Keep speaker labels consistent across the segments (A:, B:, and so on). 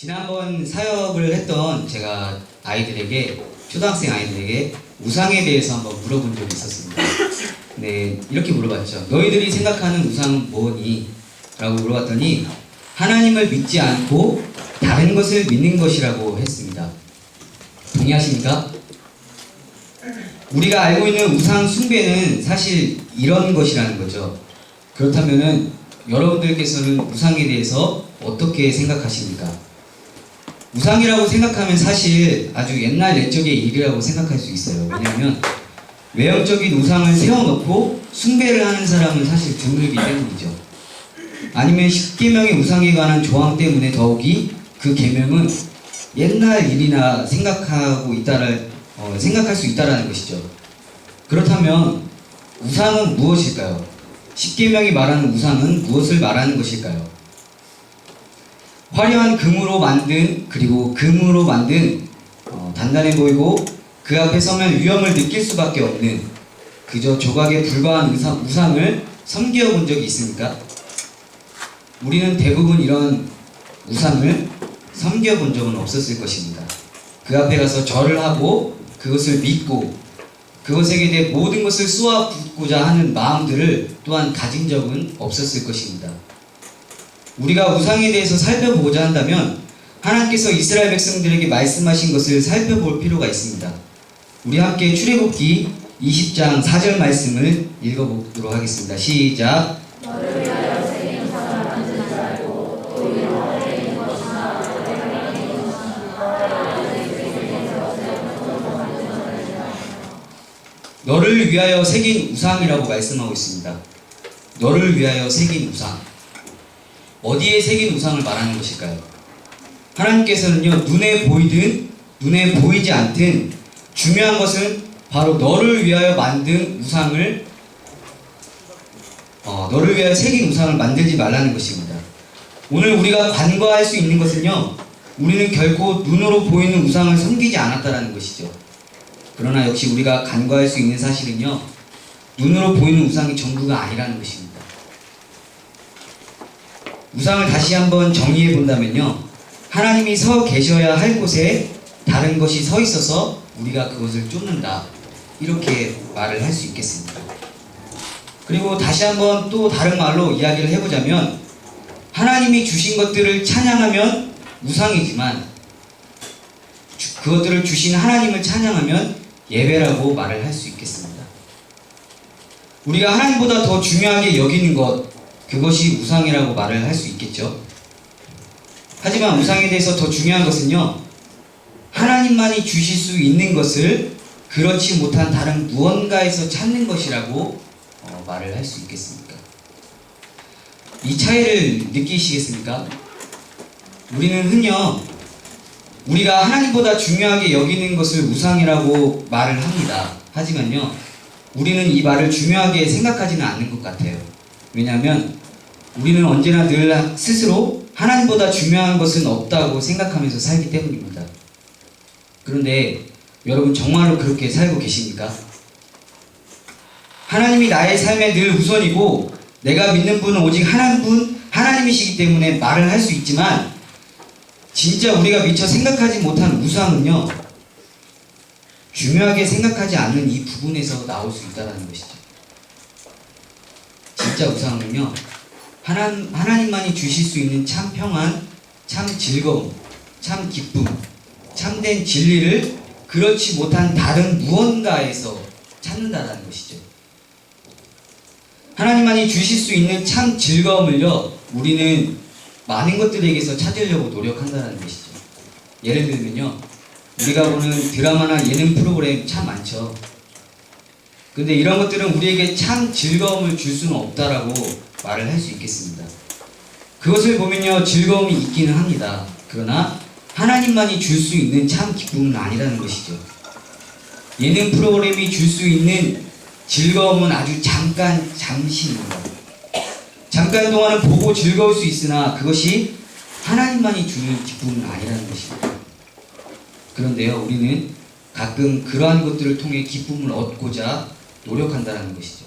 A: 지난번 사역을 했던 제가 아이들에게, 초등학생 아이들에게 우상에 대해서 한번 물어본 적이 있었습니다. 네, 이렇게 물어봤죠. 너희들이 생각하는 우상 뭐니? 라고 물어봤더니 하나님을 믿지 않고 다른 것을 믿는 것이라고 했습니다. 동의하십니까? 우리가 알고 있는 우상 숭배는 사실 이런 것이라는 거죠. 그렇다면은 여러분들께서는 우상에 대해서 어떻게 생각하십니까? 우상이라고 생각하면 사실 아주 옛날 옛적의 일이라고 생각할 수 있어요. 왜냐하면 외형적인 우상을 세워놓고 숭배를 하는 사람은 사실 드물기 때문이죠. 아니면 10계명의 우상에 관한 조항 때문에 더욱이 그 계명은 옛날 일이나 생각할 수 있다라는 것이죠. 그렇다면 우상은 무엇일까요? 10계명이 말하는 우상은 무엇을 말하는 것일까요? 화려한 금으로 만든, 그리고 금으로 만든 단단해 보이고 그 앞에 서면 위험을 느낄 수밖에 없는 그저 조각에 불과한 우상을 섬겨본 적이 있습니까? 우리는 대부분 이런 우상을 섬겨본 적은 없었을 것입니다. 그 앞에 가서 절을 하고 그것을 믿고 그것에게 대해 모든 것을 쏘아붓고자 하는 마음들을 또한 가진 적은 없었을 것입니다. 우리가 우상에 대해서 살펴보고자 한다면 하나님께서 이스라엘 백성들에게 말씀하신 것을 살펴볼 필요가 있습니다. 우리 함께 출애굽기 20장 4절 말씀을 읽어보도록 하겠습니다. 시작. 너를 위하여 새긴 우상을 만든 줄 알고 또 이는 하늘에 있는 것이나 땅에 있는 것이나 너를 위하여 새긴 우상이라고 말씀하고 있습니다. 너를 위하여 새긴 우상. 어디에 새긴 우상을 말하는 것일까요? 하나님께서는요, 눈에 보이든 눈에 보이지 않든 중요한 것은 바로 너를 위하여 만든 우상을 너를 위하여 새긴 우상을 만들지 말라는 것입니다. 오늘 우리가 간과할 수 있는 것은요, 우리는 결코 눈으로 보이는 우상을 섬기지 않았다라는 것이죠. 그러나 역시 우리가 간과할 수 있는 사실은요, 눈으로 보이는 우상이 전부가 아니라는 것입니다. 우상을 다시 한번 정리해 본다면요, 하나님이 서 계셔야 할 곳에 다른 것이 서 있어서 우리가 그것을 쫓는다, 이렇게 말을 할 수 있겠습니다. 그리고 다시 한번 또 다른 말로 이야기를 해보자면 하나님이 주신 것들을 찬양하면 우상이지만 그것들을 주신 하나님을 찬양하면 예배라고 말을 할 수 있겠습니다. 우리가 하나님보다 더 중요하게 여기는 것, 그것이 우상이라고 말을 할 수 있겠죠. 하지만 우상에 대해서 더 중요한 것은요, 하나님만이 주실 수 있는 것을 그렇지 못한 다른 무언가에서 찾는 것이라고 말을 할 수 있겠습니까? 이 차이를 느끼시겠습니까? 우리는 흔히 우리가 하나님보다 중요하게 여기는 것을 우상이라고 말을 합니다. 하지만요, 우리는 이 말을 중요하게 생각하지는 않는 것 같아요. 왜냐하면 우리는 언제나 늘 스스로 하나님보다 중요한 것은 없다고 생각하면서 살기 때문입니다. 그런데 여러분 정말로 그렇게 살고 계십니까? 하나님이 나의 삶에 늘 우선이고 내가 믿는 분은 오직 하나님이시기 때문에 말을 할 수 있지만 진짜 우리가 미처 생각하지 못한 우상은요, 중요하게 생각하지 않는 이 부분에서 나올 수 있다는 것이죠. 진짜 우상은요, 하나님만이 주실 수 있는 참 평안, 참 즐거움, 참 기쁨, 참된 진리를 그렇지 못한 다른 무언가에서 찾는다는 것이죠. 하나님만이 주실 수 있는 참 즐거움을요, 우리는 많은 것들에게서 찾으려고 노력한다는 것이죠. 예를 들면요, 우리가 보는 드라마나 예능 프로그램 참 많죠. 근데 이런 것들은 우리에게 참 즐거움을 줄 수는 없다라고 말을 할 수 있겠습니다. 그것을 보면요, 즐거움이 있기는 합니다. 그러나 하나님만이 줄 수 있는 참 기쁨은 아니라는 것이죠. 예능 프로그램이 줄 수 있는 즐거움은 아주 잠시입니다. 잠깐 동안은 보고 즐거울 수 있으나 그것이 하나님만이 주는 기쁨은 아니라는 것입니다. 그런데요, 우리는 가끔 그러한 것들을 통해 기쁨을 얻고자 노력한다는 것이죠.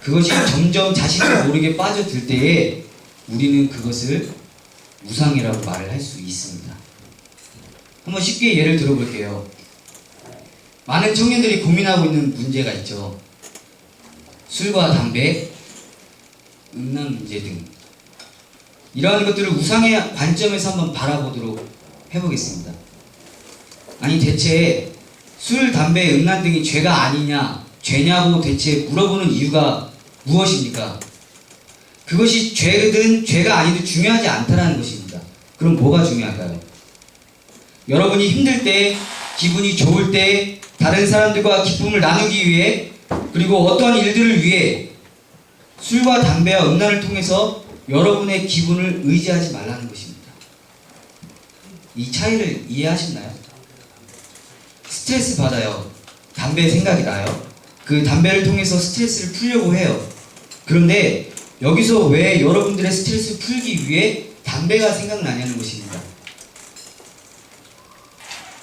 A: 그것이 점점 자신도 모르게 빠져들 때에 우리는 그것을 우상이라고 말을 할 수 있습니다. 한번 쉽게 예를 들어볼게요. 많은 청년들이 고민하고 있는 문제가 있죠. 술과 담배, 음란 문제 등 이러한 것들을 우상의 관점에서 한번 바라보도록 해보겠습니다. 아니 대체 술, 담배, 음란 등이 죄가 아니냐, 죄냐고 대체 물어보는 이유가 무엇입니까? 그것이 죄든 죄가 아니든 중요하지 않다는 것입니다. 그럼 뭐가 중요할까요? 여러분이 힘들 때, 기분이 좋을 때, 다른 사람들과 기쁨을 나누기 위해, 그리고 어떠한 일들을 위해 술과 담배와 음란을 통해서 여러분의 기분을 의지하지 말라는 것입니다. 이 차이를 이해하시나요? 스트레스 받아요. 담배 생각이 나요. 그 담배를 통해서 스트레스를 풀려고 해요. 그런데 여기서 왜 여러분들의 스트레스를 풀기 위해 담배가 생각나냐는 것입니다.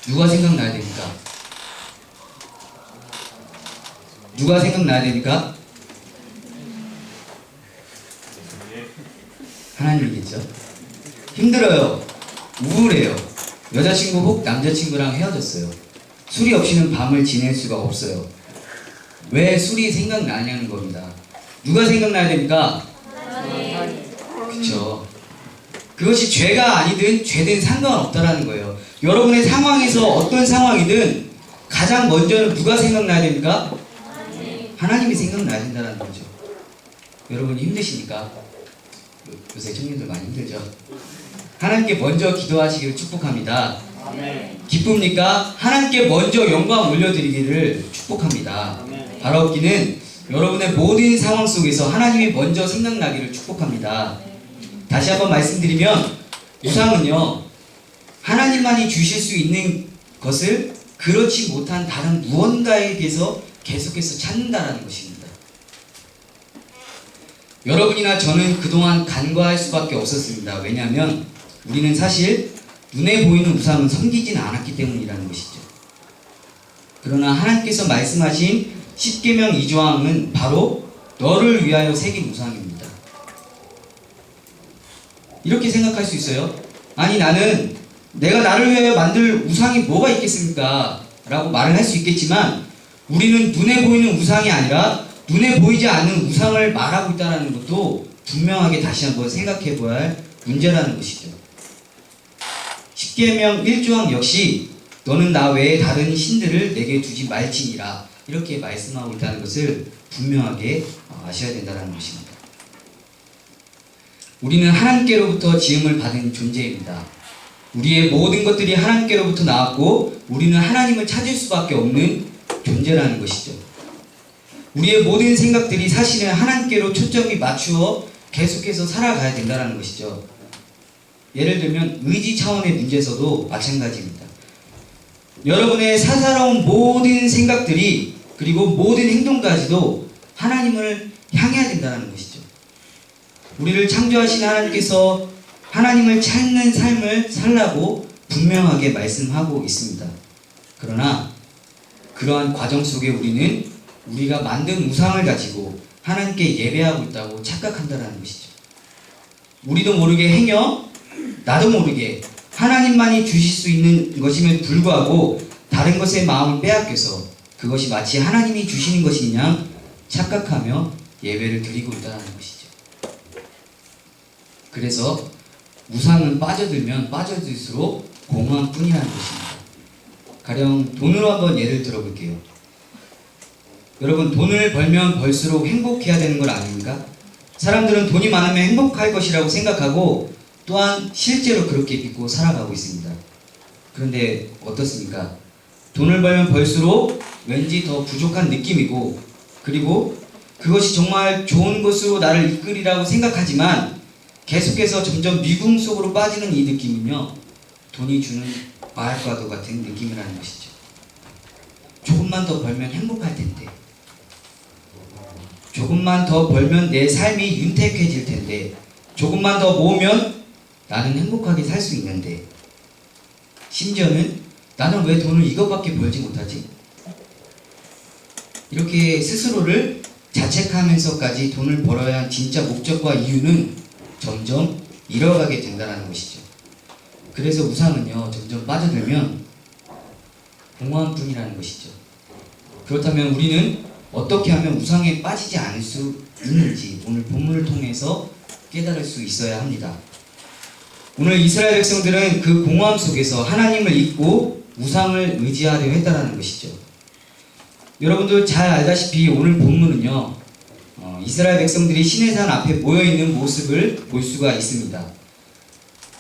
A: 누가 생각나야 됩니까? 누가 생각나야 됩니까? 하나님이겠죠. 힘들어요. 우울해요. 여자친구 혹 남자친구랑 헤어졌어요. 술이 없이는 밤을 지낼 수가 없어요. 왜 술이 생각나냐는 겁니다. 누가 생각나야 됩니까? 그쵸. 그것이 죄가 아니든 죄든 상관없다라는 거예요. 여러분의 상황에서 어떤 상황이든 가장 먼저는 누가 생각나야 됩니까? 하나님이 생각나야 된다는 거죠. 여러분이 힘드시니까, 요새 청년들 많이 힘들죠? 하나님께 먼저 기도하시기를 축복합니다. 기쁩니까? 하나님께 먼저 영광 올려드리기를 축복합니다. 바라옵기는 여러분의 모든 상황 속에서 하나님이 먼저 생각나기를 축복합니다. 다시 한번 말씀드리면 우상은요, 하나님만이 주실 수 있는 것을 그렇지 못한 다른 무언가에게서 계속해서 찾는다라는 것입니다. 여러분이나 저는 그동안 간과할 수밖에 없었습니다. 왜냐하면 우리는 사실 눈에 보이는 우상은 섬기지는 않았기 때문이라는 것이죠. 그러나 하나님께서 말씀하신 10계명 2조항은 바로 너를 위하여 새긴 우상입니다. 이렇게 생각할 수 있어요. 아니 나는 내가 나를 위하여 만들 우상이 뭐가 있겠습니까? 라고 말을 할 수 있겠지만 우리는 눈에 보이는 우상이 아니라 눈에 보이지 않는 우상을 말하고 있다는 것도 분명하게 다시 한번 생각해 보아야 할 문제라는 것이죠. 10계명 1조항 역시 너는 나 외에 다른 신들을 내게 두지 말지니라 이렇게 말씀하고 있다는 것을 분명하게 아셔야 된다는 것입니다. 우리는 하나님께로부터 지음을 받은 존재입니다. 우리의 모든 것들이 하나님께로부터 나왔고 우리는 하나님을 찾을 수밖에 없는 존재라는 것이죠. 우리의 모든 생각들이 사실은 하나님께로 초점이 맞추어 계속해서 살아가야 된다는 것이죠. 예를 들면 의지 차원의 문제에서도 마찬가지입니다. 여러분의 사사로운 모든 생각들이 그리고 모든 행동까지도 하나님을 향해야 된다는 것이죠. 우리를 창조하신 하나님께서 하나님을 찾는 삶을 살라고 분명하게 말씀하고 있습니다. 그러나 그러한 과정 속에 우리는 우리가 만든 우상을 가지고 하나님께 예배하고 있다고 착각한다는 것이죠. 우리도 모르게 행여 나도 모르게 하나님만이 주실 수 있는 것임에도 불구하고 다른 것에 마음을 빼앗겨서 그것이 마치 하나님이 주시는 것이냐 착각하며 예배를 드리고 있다는 것이죠. 그래서 우상은 빠져들면 빠져들수록 공허한 뿐이라는 것입니다. 가령 돈으로 한번 예를 들어볼게요. 여러분 돈을 벌면 벌수록 행복해야 되는 걸 아닙니까? 사람들은 돈이 많으면 행복할 것이라고 생각하고 또한 실제로 그렇게 믿고 살아가고 있습니다. 그런데 어떻습니까? 돈을 벌면 벌수록 왠지 더 부족한 느낌이고 그리고 그것이 정말 좋은 것으로 나를 이끌이라고 생각하지만 계속해서 점점 미궁 속으로 빠지는 이 느낌은요, 돈이 주는 마약과도 같은 느낌이라는 것이죠. 조금만 더 벌면 행복할 텐데, 조금만 더 벌면 내 삶이 윤택해질 텐데, 조금만 더 모으면 나는 행복하게 살 수 있는데, 심지어는 나는 왜 돈을 이것밖에 벌지 못하지? 이렇게 스스로를 자책하면서까지 돈을 벌어야 한 진짜 목적과 이유는 점점 잃어가게 된다는 것이죠. 그래서 우상은요, 점점 빠져들면 공허함뿐이라는 것이죠. 그렇다면 우리는 어떻게 하면 우상에 빠지지 않을 수 있는지 오늘 본문을 통해서 깨달을 수 있어야 합니다. 오늘 이스라엘 백성들은 그 공허함 속에서 하나님을 잊고 우상을 의지하려 했다는 것이죠. 여러분들 잘 알다시피 오늘 본문은요, 이스라엘 백성들이 시내산 앞에 모여있는 모습을 볼 수가 있습니다.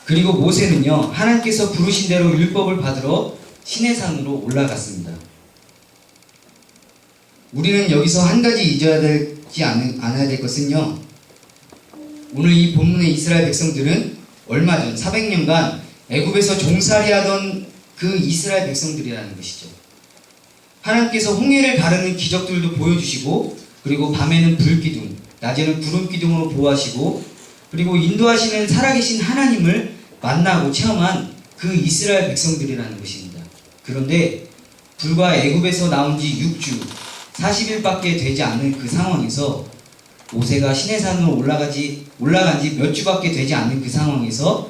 A: 그리고 모세는요, 하나님께서 부르신 대로 율법을 받으러 시내산으로 올라갔습니다. 우리는 여기서 한 가지 잊어야 되지 않아야 될 것은요, 오늘 이 본문의 이스라엘 백성들은 얼마 전 400년간 애굽에서 종살이하던 그 이스라엘 백성들이라는 것이죠. 하나님께서 홍해를 가르는 기적들도 보여주시고, 그리고 밤에는 불기둥, 낮에는 구름기둥으로 보호하시고, 그리고 인도하시는 살아계신 하나님을 만나고 체험한 그 이스라엘 백성들이라는 것입니다. 그런데 불과 애굽에서 나온 지 6주 40일밖에 되지 않은 그 상황에서 모세가 시내산으로 올라간 지 몇 주밖에 되지 않은 그 상황에서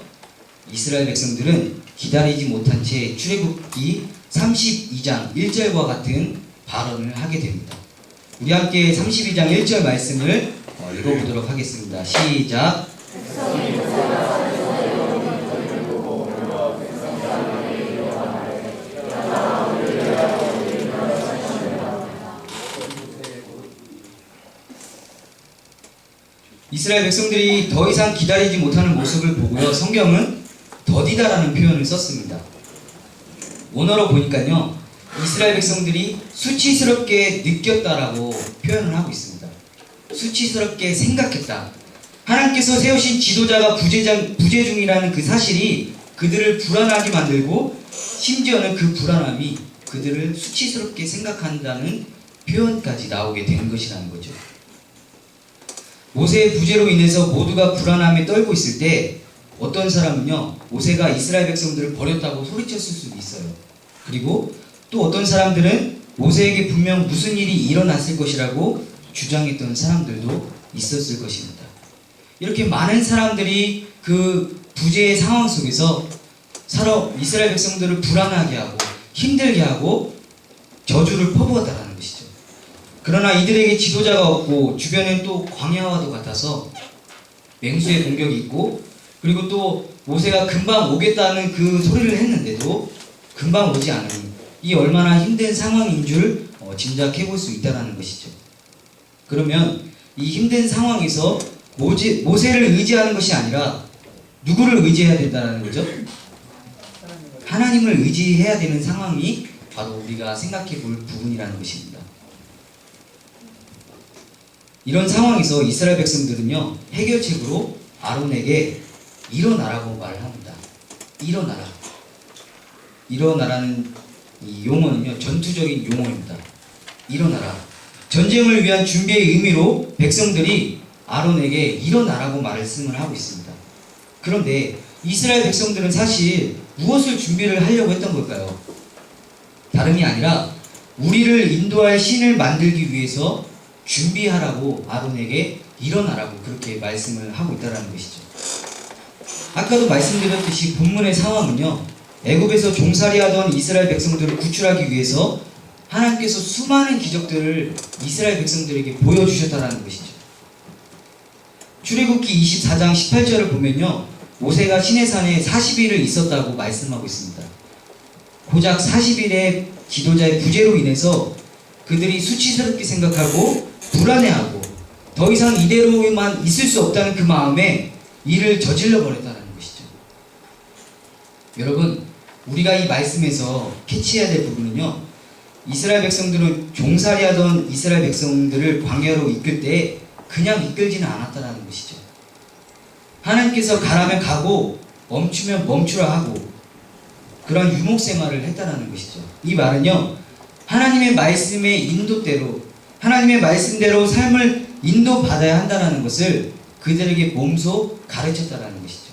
A: 이스라엘 백성들은 기다리지 못한 채 출애굽기 32장 1절과 같은 발언을 하게 됩니다. 우리 함께 32장 1절 말씀을 읽어보도록 하겠습니다. 시작. 이스라엘 백성들이 더 이상 기다리지 못하는 모습을 보고요, 성경은 더디다라는 표현을 썼습니다. 원어로 보니까요, 이스라엘 백성들이 수치스럽게 느꼈다라고 표현을 하고 있습니다. 수치스럽게 생각했다. 하나님께서 세우신 지도자가 부재 중이라는 그 사실이 그들을 불안하게 만들고, 심지어는 그 불안함이 그들을 수치스럽게 생각한다는 표현까지 나오게 된 것이라는 거죠. 모세의 부재로 인해서 모두가 불안함에 떨고 있을 때 어떤 사람은요, 모세가 이스라엘 백성들을 버렸다고 소리쳤을 수도 있어요. 그리고 또 어떤 사람들은 모세에게 분명 무슨 일이 일어났을 것이라고 주장했던 사람들도 있었을 것입니다. 이렇게 많은 사람들이 그 부재의 상황 속에서 이스라엘 백성들을 불안하게 하고 힘들게 하고 저주를 퍼부었다는 것이죠. 그러나 이들에게 지도자가 없고 주변엔 또 광야와도 같아서 맹수의 공격이 있고, 그리고 또 모세가 금방 오겠다는 그 소리를 했는데도 금방 오지 않으니 이 얼마나 힘든 상황인 줄 짐작해 볼 수 있다는 것이죠. 그러면 이 힘든 상황에서 모세를 의지하는 것이 아니라 누구를 의지해야 된다는 거죠? 하나님을 의지해야 되는 상황이 바로 우리가 생각해 볼 부분이라는 것입니다. 이런 상황에서 이스라엘 백성들은요, 해결책으로 아론에게 일어나라고 말을 합니다. 일어나라. 일어나라는 이 용어는요, 전투적인 용어입니다. 일어나라. 전쟁을 위한 준비의 의미로 백성들이 아론에게 일어나라고 말씀을 하고 있습니다. 그런데 이스라엘 백성들은 사실 무엇을 준비를 하려고 했던 걸까요? 다름이 아니라 우리를 인도할 신을 만들기 위해서 준비하라고 아론에게 일어나라고 그렇게 말씀을 하고 있다는 것이죠. 아까도 말씀드렸듯이 본문의 상황은요, 애굽에서 종살이하던 이스라엘 백성들을 구출하기 위해서 하나님께서 수많은 기적들을 이스라엘 백성들에게 보여주셨다는 것이죠. 출애굽기 24장 18절을 보면요, 모세가 시내산에 40일을 있었다고 말씀하고 있습니다. 고작 40일의 지도자의 부재로 인해서 그들이 수치스럽게 생각하고 불안해하고 더 이상 이대로만 있을 수 없다는 그 마음에 일을 저질러 버렸다는 것이죠. 여러분, 우리가 이 말씀에서 캐치해야 될 부분은요, 이스라엘 백성들은 종살이하던 이스라엘 백성들을 광야로 이끌 때 그냥 이끌지는 않았다는 것이죠. 하나님께서 가라면 가고 멈추면 멈추라 하고 그런 유목생활을 했다는 것이죠. 이 말은요, 하나님의 말씀의 인도대로, 하나님의 말씀대로 삶을 인도받아야 한다는 것을 그들에게 몸소 가르쳤다는 것이죠.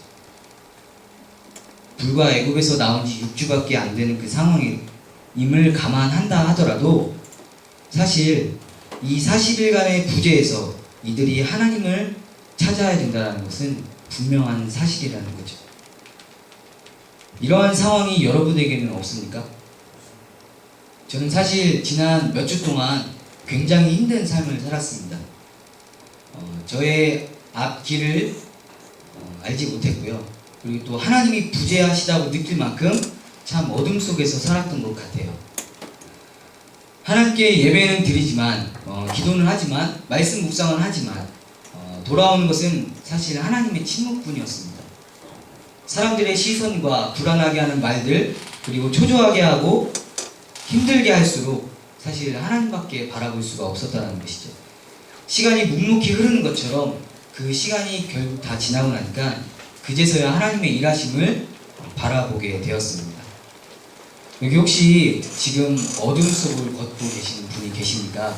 A: 불과 애굽에서 나온 지 6주밖에 안 되는 그 상황임을 감안한다 하더라도 사실 이 40일간의 부재에서 이들이 하나님을 찾아야 된다는 것은 분명한 사실이라는 거죠. 이러한 상황이 여러분에게는 없습니까? 저는 사실 지난 몇 주 동안 굉장히 힘든 삶을 살았습니다. 저의 앞길을 알지 못했고요. 그리고 또 하나님이 부재하시다고 느낄 만큼 참 어둠 속에서 살았던 것 같아요. 하나님께 예배는 드리지만 기도는 하지만 말씀 묵상은 하지만 돌아오는 것은 사실 하나님의 침묵뿐이었습니다. 사람들의 시선과 불안하게 하는 말들, 그리고 초조하게 하고 힘들게 할수록 사실 하나님밖에 바라볼 수가 없었다는 것이죠. 시간이 묵묵히 흐르는 것처럼 그 시간이 결국 다 지나고 나니까 그제서야 하나님의 일하심을 바라보게 되었습니다. 여기 혹시 지금 어둠 속을 걷고 계시는 분이 계십니까?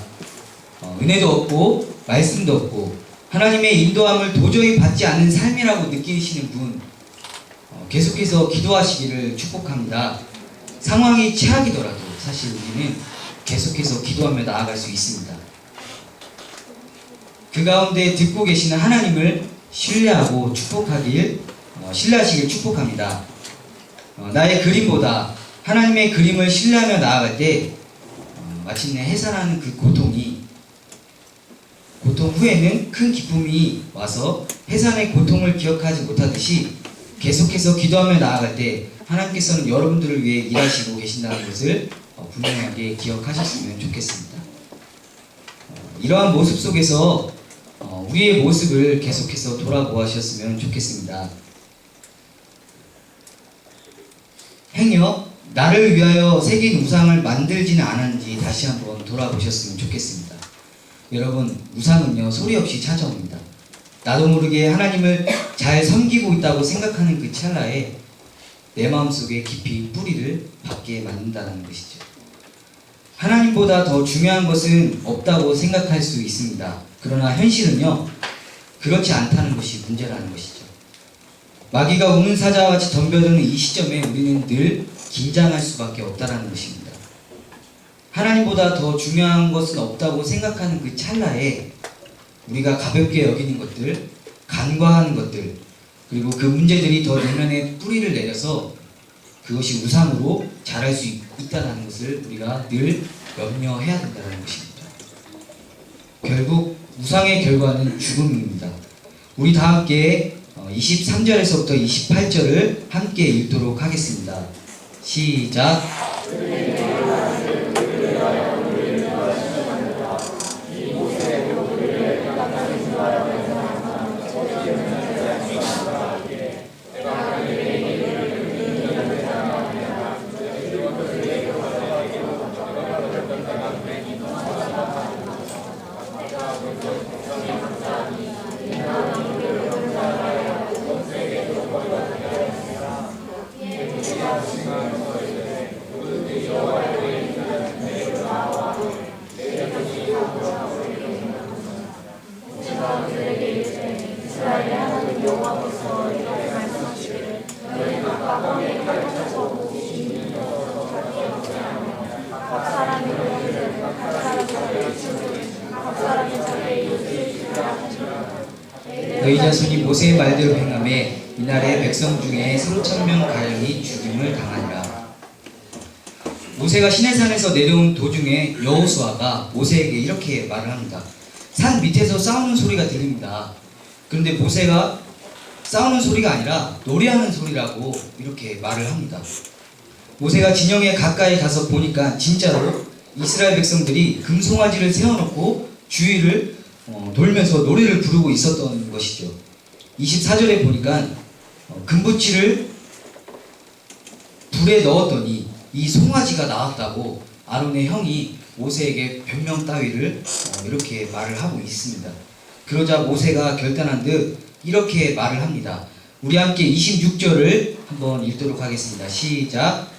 A: 은혜도 없고 말씀도 없고 하나님의 인도함을 도저히 받지 않는 삶이라고 느끼시는 분, 계속해서 기도하시기를 축복합니다. 상황이 최악이더라도 사실 우리는 계속해서 기도하며 나아갈 수 있습니다. 그 가운데 듣고 계시는 하나님을 신뢰하고 신뢰하시길 축복합니다. 나의 그림보다 하나님의 그림을 신뢰하며 나아갈 때 마침내 해산하는 그 고통 후에는 큰 기쁨이 와서 해산의 고통을 기억하지 못하듯이 계속해서 기도하며 나아갈 때 하나님께서는 여러분들을 위해 일하시고 계신다는 것을 분명하게 기억하셨으면 좋겠습니다. 이러한 모습 속에서 우리의 모습을 계속해서 돌아보았으면 좋겠습니다. 행여 나를 위하여 새긴 우상을 만들지는 않았는지 다시 한번 돌아보셨으면 좋겠습니다. 여러분, 우상은요 소리 없이 찾아옵니다. 나도 모르게 하나님을 잘 섬기고 있다고 생각하는 그 찰나에 내 마음속에 깊이 뿌리를 박게 만든다는 것이죠. 하나님보다 더 중요한 것은 없다고 생각할 수 있습니다. 그러나 현실은요 그렇지 않다는 것이 문제라는 것이죠. 마귀가 우는 사자와 같이 덤벼드는 이 시점에 우리는 늘 긴장할 수밖에 없다는 것입니다. 하나님보다 더 중요한 것은 없다고 생각하는 그 찰나에 우리가 가볍게 여기는 것들, 간과하는 것들, 그리고 그 문제들이 더 내면에 뿌리를 내려서 그것이 우상으로 자랄 수 있다는 것을 우리가 늘 염려해야 된다는 것입니다. 결국 우상의 결과는 죽음입니다. 우리 다 함께 23절에서부터 28절을 함께 읽도록 하겠습니다. 시작. 너희 자손이 모세의 말대로 행하매 이날에 백성 중에 3,000명 가량이 죽임을 당하니라. 모세가 시내산에서 내려온 도중에 여호수아가 모세에게 이렇게 말을 합니다. 산 밑에서 싸우는 소리가 들립니다. 그런데 모세가 싸우는 소리가 아니라 노래하는 소리라고 이렇게 말을 합니다. 모세가 진영에 가까이 가서 보니까 진짜로 이스라엘 백성들이 금송아지를 세워놓고 주위를 돌면서 노래를 부르고 있었던 것이죠. 24절에 보니까 금붙이를 불에 넣었더니 이 송아지가 나왔다고 아론의 형이 모세에게 변명 따위를 이렇게 말을 하고 있습니다. 그러자 모세가 결단한 듯 이렇게 말을 합니다. 우리 함께 26절을 한번 읽도록 하겠습니다. 시작.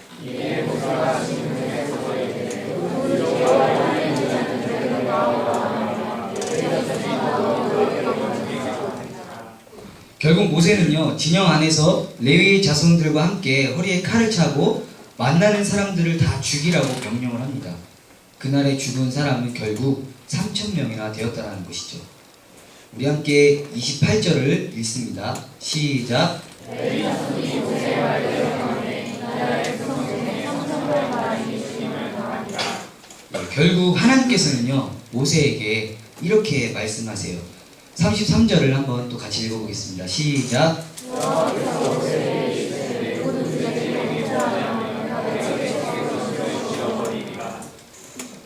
A: 결국 모세는요 진영 안에서 레위의 자손들과 함께 허리에 칼을 차고 만나는 사람들을 다 죽이라고 명령을 합니다. 그날에 죽은 사람은 결국 3,000명이나 되었다는 것이죠. 우리 함께 28절을 읽습니다. 시작. 결국 하나님께서는요 모세에게 이렇게 말씀하세요. 33절을 한번 또 같이 읽어보겠습니다. 시작.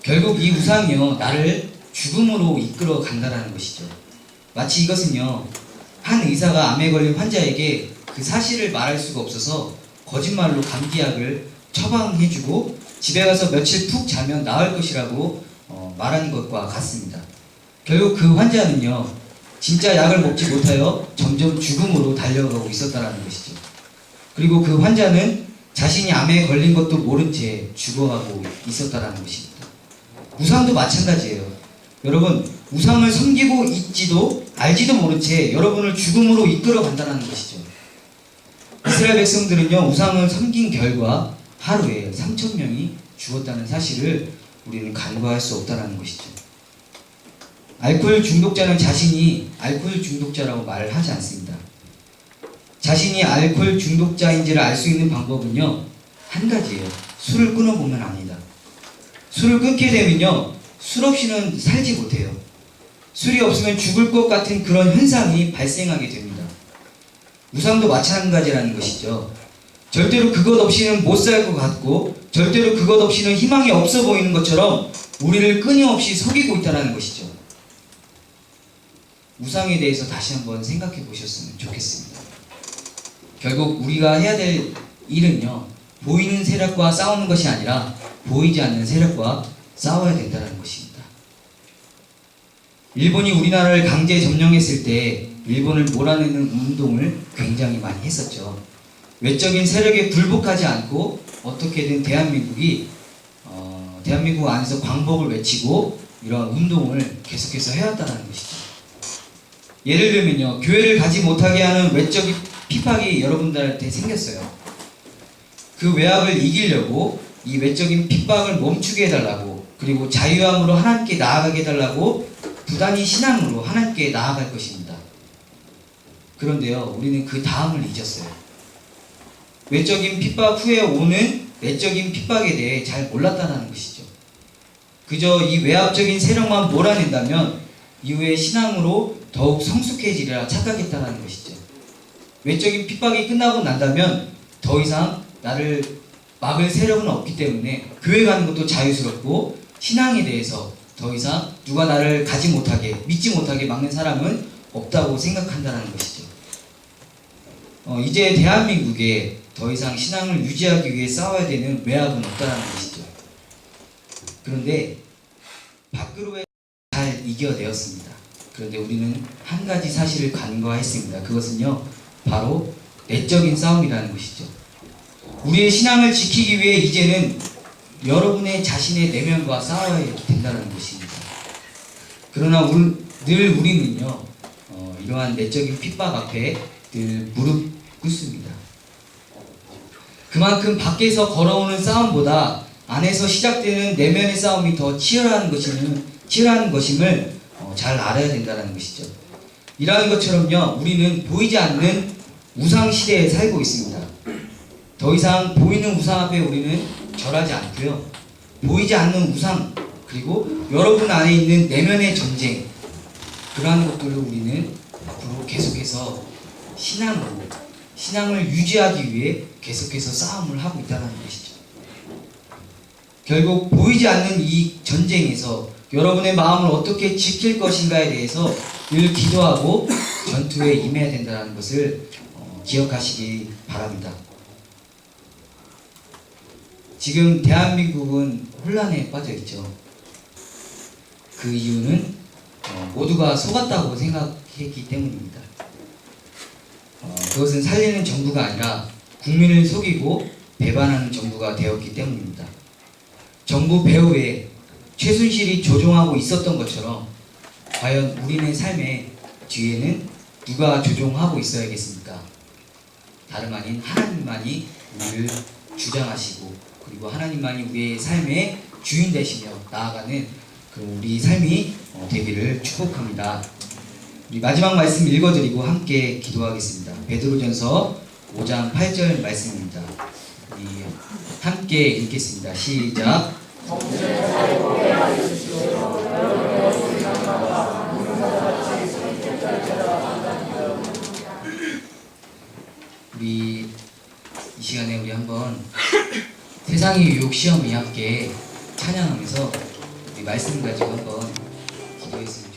A: 결국 이 우상이요 나를 죽음으로 이끌어 간다라는 것이죠. 마치 이것은요 한 의사가 암에 걸린 환자에게 그 사실을 말할 수가 없어서 거짓말로 감기약을 처방해주고 집에 가서 며칠 푹 자면 나을 것이라고 말하는 것과 같습니다. 결국 그 환자는요 진짜 약을 먹지 못하여 점점 죽음으로 달려가고 있었다는 것이죠. 그리고 그 환자는 자신이 암에 걸린 것도 모른 채 죽어가고 있었다는 것입니다. 우상도 마찬가지예요. 여러분, 우상을 섬기고 있지도 알지도 모른 채 여러분을 죽음으로 이끌어 간다는 것이죠. 이스라엘 백성들은요 우상을 섬긴 결과 하루에 3,000명이 죽었다는 사실을 우리는 간과할 수 없다는 것이죠. 알코올 중독자는 자신이 알코올 중독자라고 말을 하지 않습니다. 자신이 알코올 중독자인지를 알 수 있는 방법은요 한 가지예요. 술을 끊어보면 압니다. 술을 끊게 되면요 술 없이는 살지 못해요. 술이 없으면 죽을 것 같은 그런 현상이 발생하게 됩니다. 우상도 마찬가지라는 것이죠. 절대로 그것 없이는 못 살 것 같고 절대로 그것 없이는 희망이 없어 보이는 것처럼 우리를 끊임없이 속이고 있다는 것이죠. 우상에 대해서 다시 한번 생각해 보셨으면 좋겠습니다. 결국 우리가 해야 될 일은요 보이는 세력과 싸우는 것이 아니라 보이지 않는 세력과 싸워야 된다는 것입니다. 일본이 우리나라를 강제 점령했을 때 일본을 몰아내는 운동을 굉장히 많이 했었죠. 외적인 세력에 굴복하지 않고 어떻게든 대한민국 안에서 광복을 외치고 이러한 운동을 계속해서 해왔다는 것이죠. 예를 들면요 교회를 가지 못하게 하는 외적인 핍박이 여러분들한테 생겼어요. 그 외압을 이기려고 이 외적인 핍박을 멈추게 해달라고 그리고 자유함으로 하나님께 나아가게 해달라고 부단히 신앙으로 하나님께 나아갈 것입니다. 그런데요 우리는 그 다음을 잊었어요. 외적인 핍박 후에 오는 내적인 핍박에 대해 잘 몰랐다는 것이죠. 그저 이 외압적인 세력만 몰아낸다면 이후에 신앙으로 더욱 성숙해지리라 착각했다는 것이죠. 외적인 핍박이 끝나고 난다면 더 이상 나를 막을 세력은 없기 때문에 교회 가는 것도 자유스럽고 신앙에 대해서 더 이상 누가 나를 가지 못하게 믿지 못하게 막는 사람은 없다고 생각한다는 것이죠. 이제 대한민국에 더 이상 신앙을 유지하기 위해 싸워야 되는 외압은 없다는 것이죠. 그런데 밖으로의 잘 이겨내었습니다. 그런데 우리는 한 가지 사실을 간과했습니다. 그것은요 바로 내적인 싸움이라는 것이죠. 우리의 신앙을 지키기 위해 이제는 여러분의 자신의 내면과 싸워야 된다는 것입니다. 그러나 늘 우리는요 이러한 내적인 핍박 앞에 늘 무릎 꿇습니다. 그만큼 밖에서 걸어오는 싸움보다 안에서 시작되는 내면의 싸움이 더 치열한 것임을 잘 알아야 된다는 것이죠. 이러한 것처럼요 우리는 보이지 않는 우상 시대에 살고 있습니다. 더 이상 보이는 우상 앞에 우리는 절하지 않고요 보이지 않는 우상 그리고 여러분 안에 있는 내면의 전쟁 그러한 것들로 우리는 앞으로 계속해서 신앙을 유지하기 위해 계속해서 싸움을 하고 있다는 것이죠. 결국 보이지 않는 이 전쟁에서 여러분의 마음을 어떻게 지킬 것인가에 대해서 늘 기도하고 전투에 임해야 된다는 것을 기억하시기 바랍니다. 지금 대한민국은 혼란에 빠져 있죠. 그 이유는 모두가 속았다고 생각했기 때문입니다. 그것은 살리는 정부가 아니라 국민을 속이고 배반하는 정부가 되었기 때문입니다. 정부 배후에 최순실이 조종하고 있었던 것처럼 과연 우리의 삶의 뒤에는 누가 조종하고 있어야겠습니까? 다름 아닌 하나님만이 우리를 주장하시고 그리고 하나님만이 우리의 삶의 주인 되시며 나아가는 그 우리 삶이 되기를 축복합니다. 우리 마지막 말씀 읽어드리고 함께 기도하겠습니다. 베드로전서 5장 8절 말씀입니다. 우리 함께 읽겠습니다. 시작. 우리 이 시간에 우리 한번 세상의 유혹 시험이 함께 찬양하면서 우리 말씀 가지고 한번 기도했습니다.